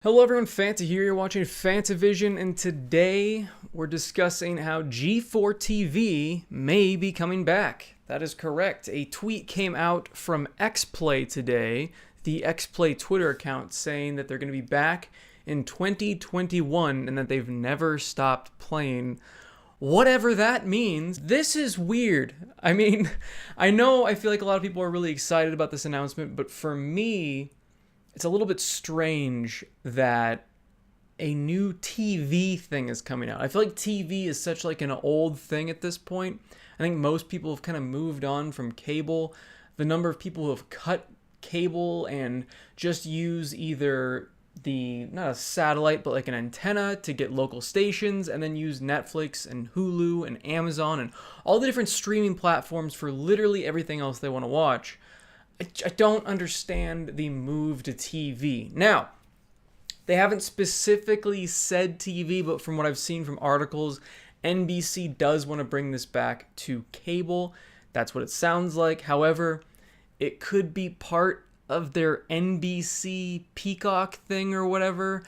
Hello everyone, Fanta here. You're watching FANTAVISION, and today we're discussing how G4TV may be coming back. That is correct. A tweet came out from XPlay today, the XPlay Twitter account, saying that they're going to be back in 2021 and that they've never stopped playing. Whatever that means. This is weird. I mean, I feel like a lot of people are really excited about this announcement, but for me, it's a little bit strange that a new TV thing is coming out. I feel like TV is such like an old thing at this point. I think most people have kind of moved on from cable. The number of people who have cut cable and just use either not a satellite, but like an antenna to get local stations, and then use Netflix and Hulu and Amazon and all the different streaming platforms for literally everything else they want to watch. I don't understand the move to TV. Now, they haven't specifically said TV, but from what I've seen from articles, NBC does want to bring this back to cable. That's what it sounds like. However, it could be part of their NBC Peacock thing or whatever.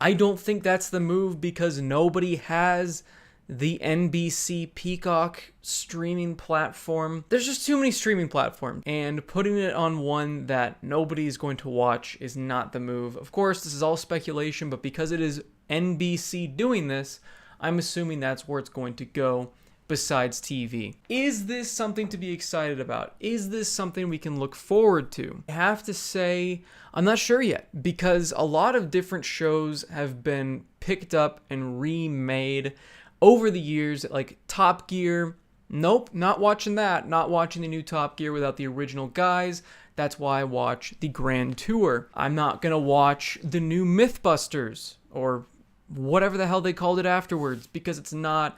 I don't think that's the move because nobody has the NBC Peacock streaming platform. There's just too many streaming platforms, and putting it on one that nobody's going to watch is not the move. Of course, this is all speculation, but because it is NBC doing this, I'm assuming that's where it's going to go besides TV. Is this something to be excited about? Is this something we can look forward to? I have to say, I'm not sure yet, because a lot of different shows have been picked up and remade over the years, like Top Gear. Nope, not watching that. Not watching the new Top Gear without the original guys. That's why I watch the Grand Tour. I'm not going to watch the new Mythbusters or whatever the hell they called it afterwards because it's not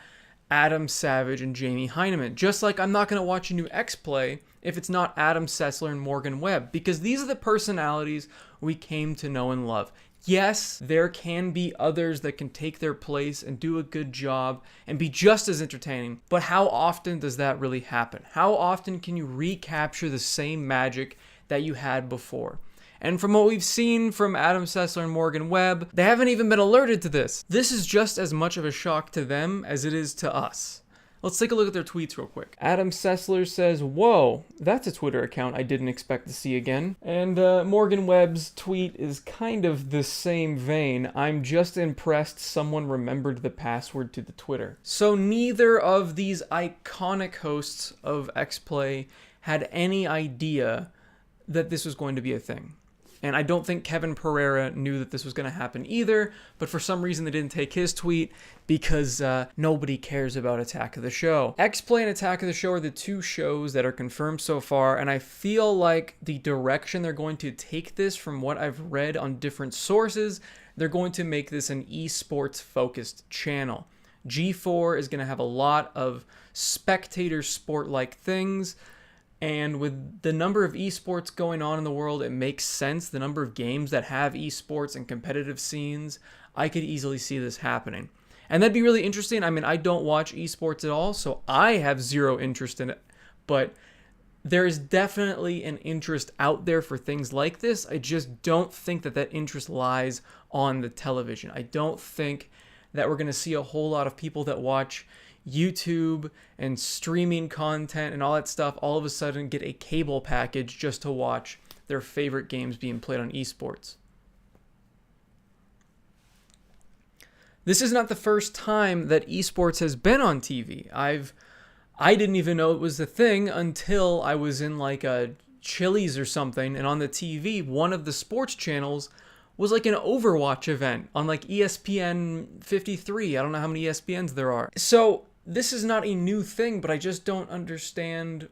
Adam Savage and Jamie Hyneman. Just like I'm not going to watch a new X-Play if it's not Adam Sessler and Morgan Webb, because these are the personalities we came to know and love. Yes, there can be others that can take their place and do a good job and be just as entertaining, but how often does that really happen? How often can you recapture the same magic that you had before? And from what we've seen from Adam Sessler and Morgan Webb, they haven't even been alerted to this. This is just as much of a shock to them as it is to us. Let's take a look at their tweets real quick. Adam Sessler says, "Whoa, that's a Twitter account I didn't expect to see again." And Morgan Webb's tweet is kind of the same vein. "I'm just impressed someone remembered the password to the Twitter." So neither of these iconic hosts of XPlay had any idea that this was going to be a thing. And I don't think Kevin Pereira knew that this was going to happen either, but for some reason they didn't take his tweet because nobody cares about Attack of the Show. X-Play and Attack of the Show are the two shows that are confirmed so far, and I feel like the direction they're going to take this, from what I've read on different sources, they're going to make this an esports-focused channel. G4 is going to have a lot of spectator sport-like things, and with the number of esports going on in the world, it makes sense. The number of games that have esports and competitive scenes, I could easily see this happening. And that'd be really interesting. I mean, I don't watch esports at all, so I have zero interest in it. But there is definitely an interest out there for things like this. I just don't think that that interest lies on the television. I don't think that we're going to see a whole lot of people that watch YouTube and streaming content and all that stuff all of a sudden get a cable package just to watch their favorite games being played on esports. This is not the first time that esports has been on TV. I didn't even know it was a thing until I was in like a Chili's or something, and on the TV, one of the sports channels was like an Overwatch event on like ESPN 53. I don't know how many ESPNs there are. So this is not a new thing, but I just don't understand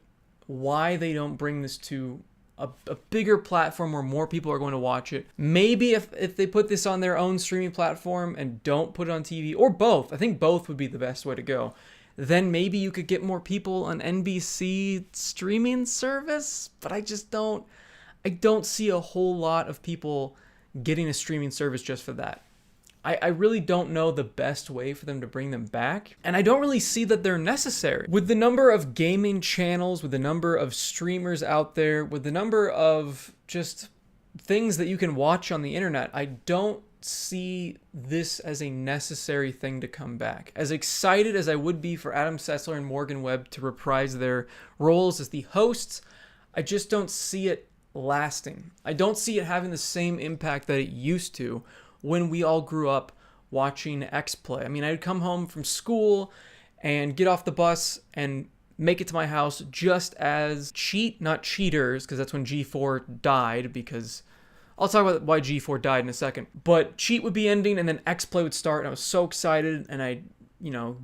why they don't bring this to a bigger platform where more people are going to watch it. Maybe if they put this on their own streaming platform and don't put it on TV, or both, I think both would be the best way to go, then maybe you could get more people on NBC streaming service, but I don't see a whole lot of people getting a streaming service just for that. I really don't know the best way for them to bring them back, and I don't really see that they're necessary. With the number of gaming channels, with the number of streamers out there, with the number of just things that you can watch on the internet, I don't see this as a necessary thing to come back. As excited as I would be for Adam Sessler and Morgan Webb to reprise their roles as the hosts, I just don't see it lasting. I don't see it having the same impact that it used to when we all grew up watching X-Play. I mean, I'd come home from school and get off the bus and make it to my house just as not cheaters, because that's when G4 died, because I'll talk about why G4 died in a second. But cheat would be ending and then X-Play would start, and I was so excited, and I'd,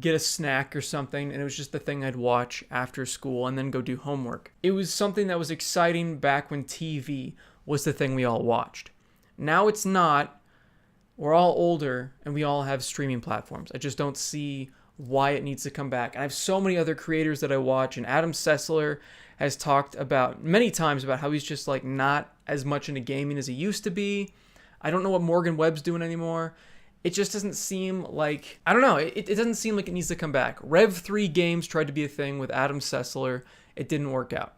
get a snack or something, and it was just the thing I'd watch after school and then go do homework. It was something that was exciting back when TV was the thing we all watched. Now it's not. We're all older and we all have streaming platforms. I just don't see why it needs to come back. And I have so many other creators that I watch, and Adam Sessler has talked about many times about how he's just like not as much into gaming as he used to be. I don't know what Morgan Webb's doing anymore. It just doesn't seem like, I don't know, it doesn't seem like it needs to come back. Rev 3 Games tried to be a thing with Adam Sessler. It didn't work out.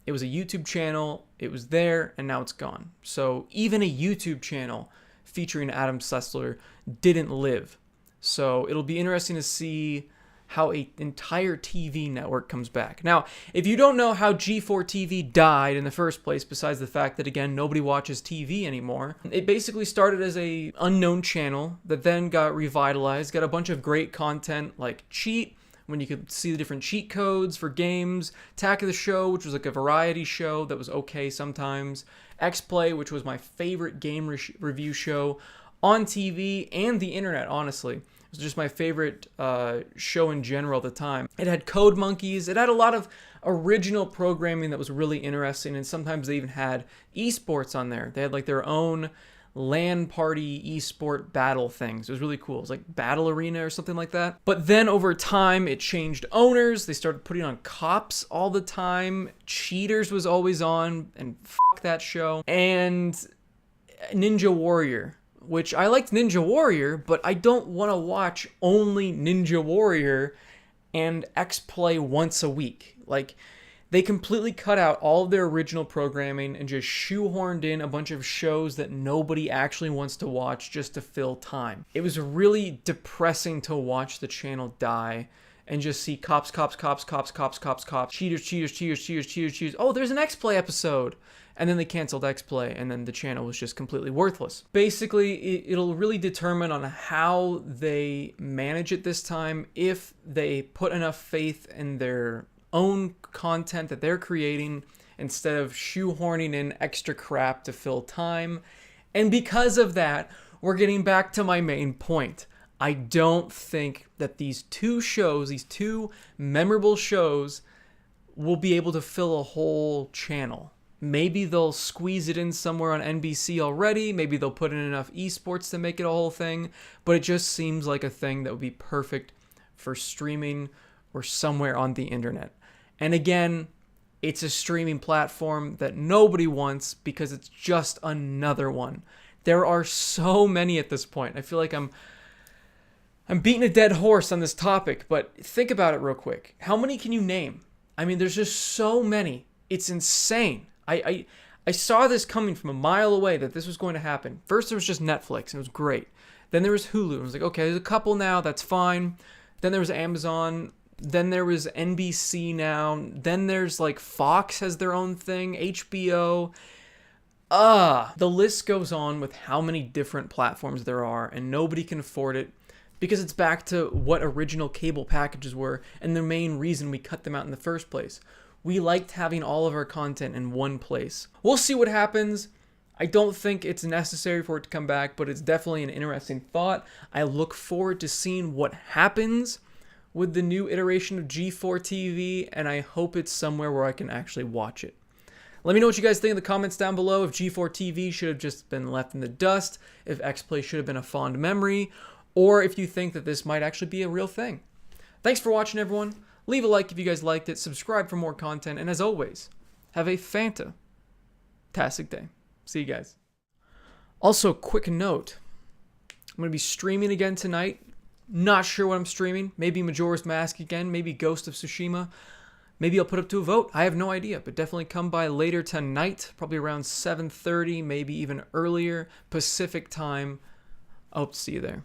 It was a YouTube channel, it was there, and now it's gone. So even a YouTube channel featuring Adam Sessler didn't live. So it'll be interesting to see how an entire TV network comes back. Now, if you don't know how G4TV died in the first place, besides the fact that, again, nobody watches TV anymore, it basically started as a unknown channel that then got revitalized, got a bunch of great content like Cheat, when you could see the different cheat codes for games, Attack of the Show, which was like a variety show that was okay sometimes, X-Play, which was my favorite game review show on TV and the internet, honestly. It was just my favorite show in general at the time. It had Code Monkeys. It had a lot of original programming that was really interesting, and sometimes they even had esports on there. They had like their own LAN party esport battle things. It was really cool. It was like Battle Arena or something like that. But then over time, it changed owners. They started putting on cops all the time. Cheaters was always on, and fuck that show. And Ninja Warrior, which I liked Ninja Warrior, but I don't want to watch only Ninja Warrior and X-Play once a week. Like, they completely cut out all of their original programming and just shoehorned in a bunch of shows that nobody actually wants to watch just to fill time. It was really depressing to watch the channel die and just see cops, cheaters. Oh, there's an X-Play episode. And then they canceled X-Play, and then the channel was just completely worthless. Basically, it'll really determine on how they manage it this time, if they put enough faith in their own content that they're creating instead of shoehorning in extra crap to fill time. And because of that, we're getting back to my main point. I don't think that these two shows, these two memorable shows, will be able to fill a whole channel. Maybe they'll squeeze it in somewhere on NBC already. Maybe they'll put in enough esports to make it a whole thing. But it just seems like a thing that would be perfect for streaming or somewhere on the internet. And again, it's a streaming platform that nobody wants because it's just another one. There are so many at this point. I feel like I'm beating a dead horse on this topic, but think about it real quick. How many can you name? I mean, there's just so many. It's insane. I saw this coming from a mile away that this was going to happen. First, there was just Netflix, and it was great. Then there was Hulu, and I was like, okay, there's a couple now, that's fine. Then there was Amazon. Then there was NBC now. Then there's like Fox has their own thing, HBO. The list goes on with how many different platforms there are, and nobody can afford it because it's back to what original cable packages were and the main reason we cut them out in the first place. We liked having all of our content in one place. We'll see what happens. I don't think it's necessary for it to come back, but it's definitely an interesting thought. I look forward to seeing what happens with the new iteration of G4TV, and I hope it's somewhere where I can actually watch it. Let me know what you guys think in the comments down below. If G4TV should have just been left in the dust, if X-Play should have been a fond memory, or if you think that this might actually be a real thing. Thanks for watching, everyone. Leave a like if you guys liked it, subscribe for more content, and as always, have a fantastic day. See you guys. Also, quick note, I'm going to be streaming again tonight. Not sure what I'm streaming. Maybe Majora's Mask again, maybe Ghost of Tsushima. Maybe I'll put up to a vote. I have no idea, but definitely come by later tonight, probably around 7:30, maybe even earlier, Pacific time. I hope to see you there.